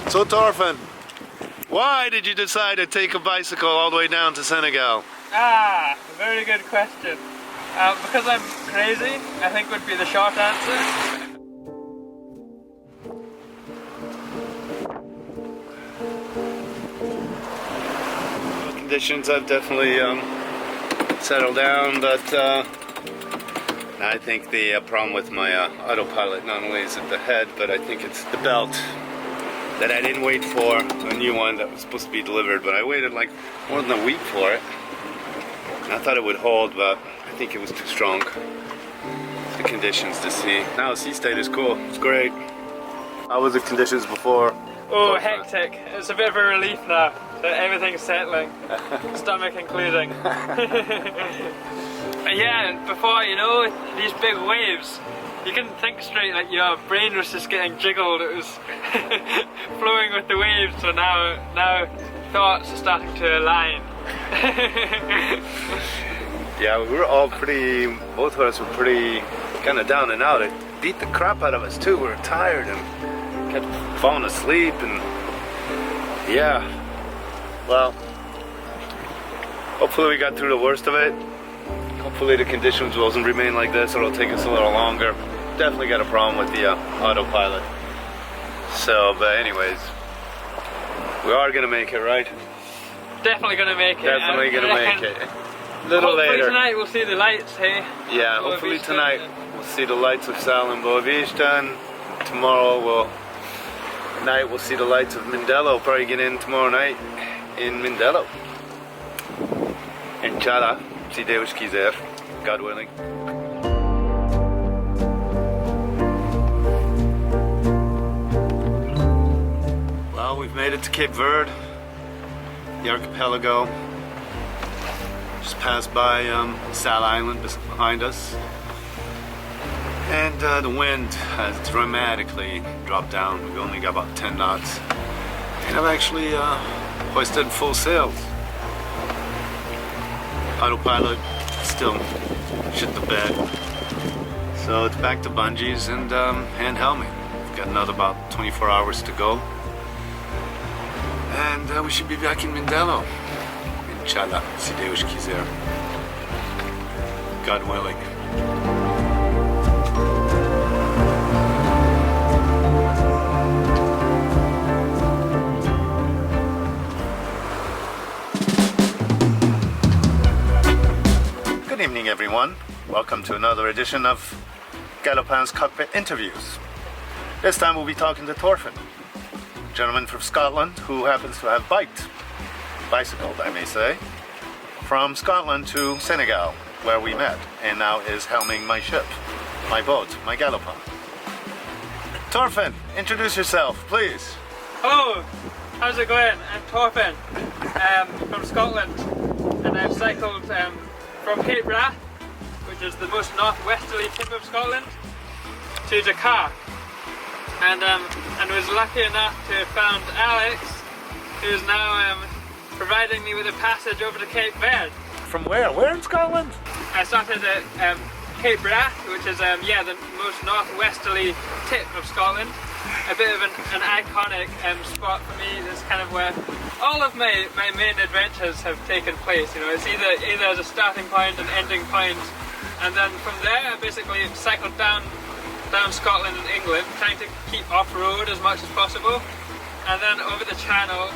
So Thorfinn, why did you decide to take a bicycle all the way down to Senegal? Very good question. Because I'm crazy, I think would be the short answer. Conditions have definitely settled down, but I think the problem with my autopilot not only is it the head, but I think it's the belt that I didn't wait for, a new one that was supposed to be delivered, but I waited like more than a week for it. And I thought it would hold, but I think it was too strong. The conditions to see. Now the sea state is cool, it's great. How was the conditions before? Oh, hectic. It's a bit of a relief now that everything's settling, stomach including. Yeah, before, you know, these big waves, you couldn't think straight, like your brain was just getting jiggled, it was flowing with the waves, so now thoughts are starting to align. Yeah, we were all both of us were pretty kind of down and out. It beat the crap out of us too, we were tired and kept falling asleep and yeah. Well, hopefully we got through the worst of it. Hopefully the conditions will remain like this, or it'll take us a little longer. Definitely got a problem with the autopilot. So, but anyways, we are gonna make it, right? Definitely gonna make it. Definitely gonna make it. A little hopefully later. Tonight we'll see the lights, hey? Yeah, hopefully tonight we'll see the lights of Sal and Voyage. Tomorrow night we'll see the lights of Mindelo. Probably get in tomorrow night in Mindelo. Inshallah, si Deus quiser, God willing. Well, we've made it to Cape Verde, the archipelago. Just passed by Sal Island behind us. And the wind has dramatically dropped down. We've only got about 10 knots. And I've actually hoisted full sails. Autopilot still shit the bed. So it's back to bungees and hand helmet. We've got another about 24 hours to go. And we should be back in Mindelo. Inshallah, si Deus quiser. God willing. Good evening, everyone. Welcome to another edition of Galopin's Cockpit Interviews. This time we'll be talking to Thorfinn, a gentleman from Scotland who happens to have bicycled, I may say, from Scotland to Senegal, where we met, and now is helming my ship, my boat, my Galopin. Thorfinn, introduce yourself, please. Hello, how's it going? I'm Thorfinn, from Scotland, and I've cycled from Cape Verde, which is the most northwesterly tip of Scotland, to Dakar, and was lucky enough to have found Alex, who's now providing me with a passage over to Cape Verde. From where? Where in Scotland? I started at Cape Verde, which is the most northwesterly tip of Scotland. A bit of an iconic spot for me. It's kind of where all of my main adventures have taken place. You know, it's either as a starting point and ending point, and then from there I basically cycled down Scotland and England, trying to keep off-road as much as possible, and then over the channel.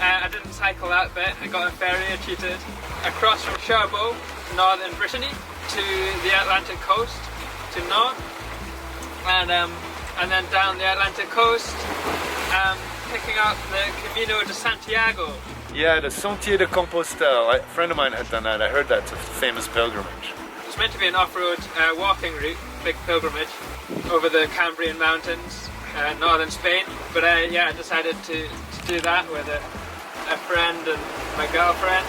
I didn't cycle that bit. I got a ferry, I cheated, across from Cherbourg, northern Brittany, to the Atlantic coast, to North, and then down the Atlantic coast, picking up the Camino de Santiago. Yeah, the Sentier de Compostelle. A friend of mine had done that. I heard that's a famous pilgrimage. It's meant to be an off-road walking route, big pilgrimage, over the Cambrian mountains, northern Spain, but I decided to do that with a friend and my girlfriend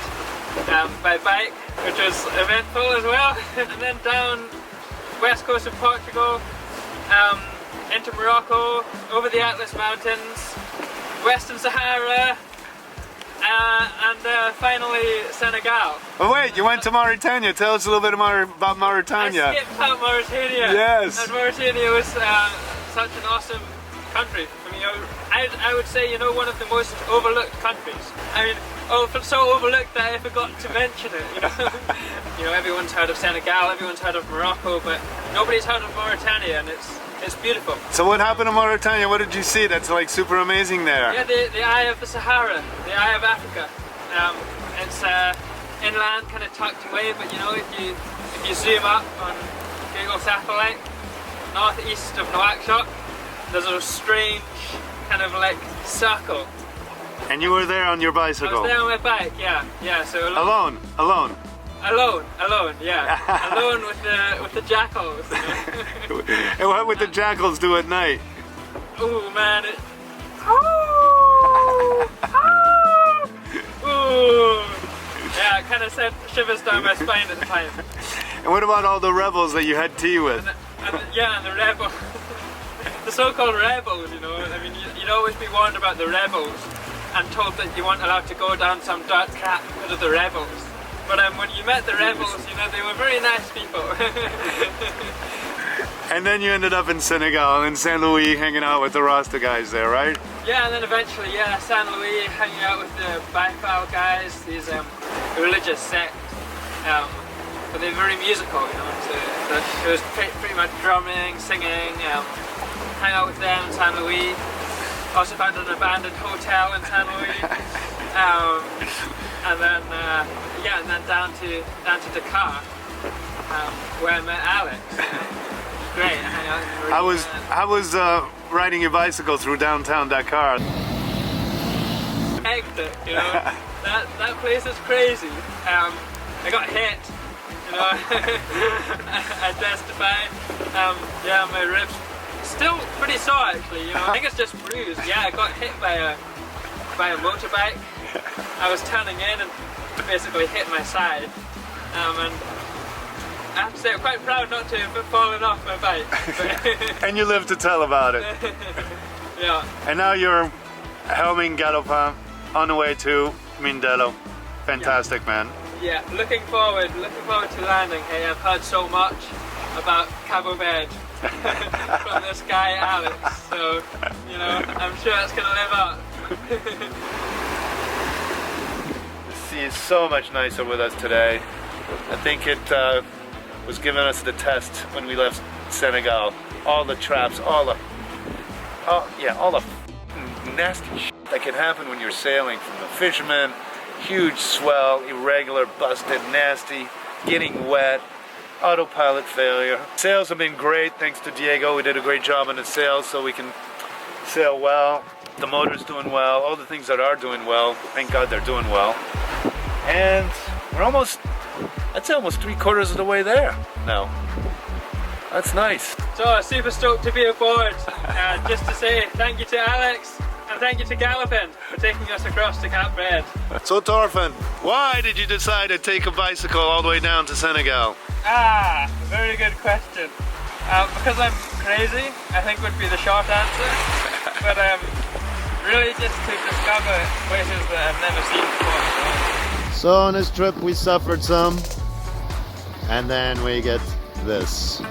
by bike, which was eventful as well. And then down west coast of Portugal, into Morocco, over the Atlas Mountains, western Sahara, and finally Senegal. Oh wait, you went to Mauritania. Tell us a little bit about Mauritania. I skipped out Mauritania. Yes. And Mauritania was such an awesome country for me You know, I would say, you know, one of the most overlooked countries. I mean, so overlooked that I forgot to mention it, you know. You know, everyone's heard of Senegal, everyone's heard of Morocco, but nobody's heard of Mauritania, and it's beautiful. So what happened to Mauritania? What did you see that's like super amazing there? Yeah, the eye of the Sahara, the eye of Africa. It's inland, kind of tucked away, but you know, if you zoom up on Google satellite, northeast of Nouakchott, there's a strange kind of like circle. And you were there on your bicycle? I was there on my bike, yeah. So alone. Alone, yeah. Alone with the jackals. You know? And what would the jackals do at night? Ooh, man, ooh. Yeah, it kind of sent shivers down my spine at the time. And what about all the rebels that you had tea with? And the rebels. The so-called rebels, you know. I mean, you'd always be warned about the rebels and told that you weren't allowed to go down some dirt track because of the rebels. But when you met the rebels, you know, they were very nice people. And then you ended up in Senegal, in Saint Louis, hanging out with the Rasta guys there, right? Yeah, and then eventually, Saint Louis, hanging out with the Baifal guys, these religious sect. But they're very musical, you know. So it was pretty much drumming, singing, hang out with them in Saint Louis. Also found an abandoned hotel in Saint Louis. And then down to Dakar, where I met Alex. Great, I hang out. How was riding your bicycle through downtown Dakar? Hectic, you know. that place is crazy. I got hit, you know. I testify. My ribs still pretty sore actually. You know, I think it's just bruised. Yeah, I got hit by a motorbike. I was turning in and basically hit my side. And I have to say I'm quite proud not to have fallen off my bike. And you live to tell about it. Yeah. And now you're helming Galopin on the way to Mindelo. Fantastic, man. Yeah, looking forward to landing. Hey, I've heard so much about Cabo Verde from this guy Alex, so you know, I'm sure it's gonna live up. The sea is so much nicer with us today. I think it was giving us the test when we left Senegal. All the traps, all the nasty shit that can happen when you're sailing, from the fishermen, huge swell, irregular, busted, nasty, getting wet, autopilot failure. Sails have been great, thanks to Diego. We did a great job on the sails so we can sail well. The motor's doing well, all the things that are doing well, thank God they're doing well. And we're almost, I'd say almost 3/4 of the way there now. That's nice. So super stoked to be aboard. Just to say thank you to Alex and thank you to Galopin for taking us across to Cabo Verde. So Thorfinn, why did you decide to take a bicycle all the way down to Senegal? Very good question. Because I'm crazy, I think would be the short answer. But really just to discover places that I've never seen before. So on this trip we suffered some, and then we get this.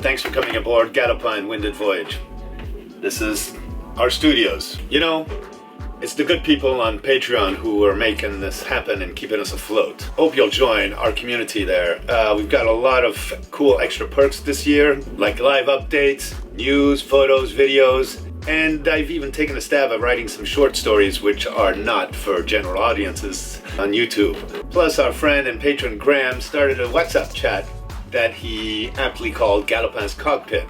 Thanks for coming aboard Galopin Winded Voyage. This is our studios. You know, it's the good people on Patreon who are making this happen and keeping us afloat. Hope you'll join our community there. We've got a lot of cool extra perks this year, like live updates, news, photos, videos, And I've even taken a stab at writing some short stories which are not for general audiences on YouTube. Plus, our friend and patron Graham started a WhatsApp chat that he aptly called Galopin's Cockpit.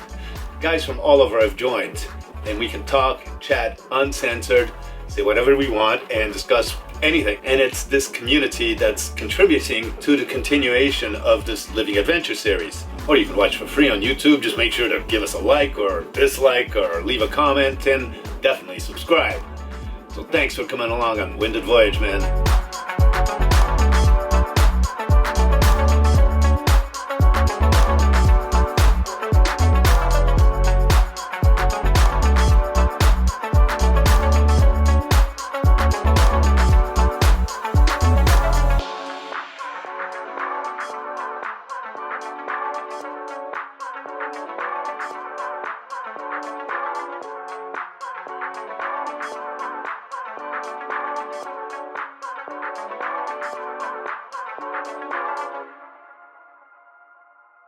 Guys from all over have joined, and we can talk, chat, uncensored, say whatever we want, and discuss anything. And it's this community that's contributing to the continuation of this Living Adventure series. Or you can watch for free on YouTube. Just make sure to give us a like or dislike or leave a comment, and definitely subscribe. So thanks for coming along on Winded Voyage, man.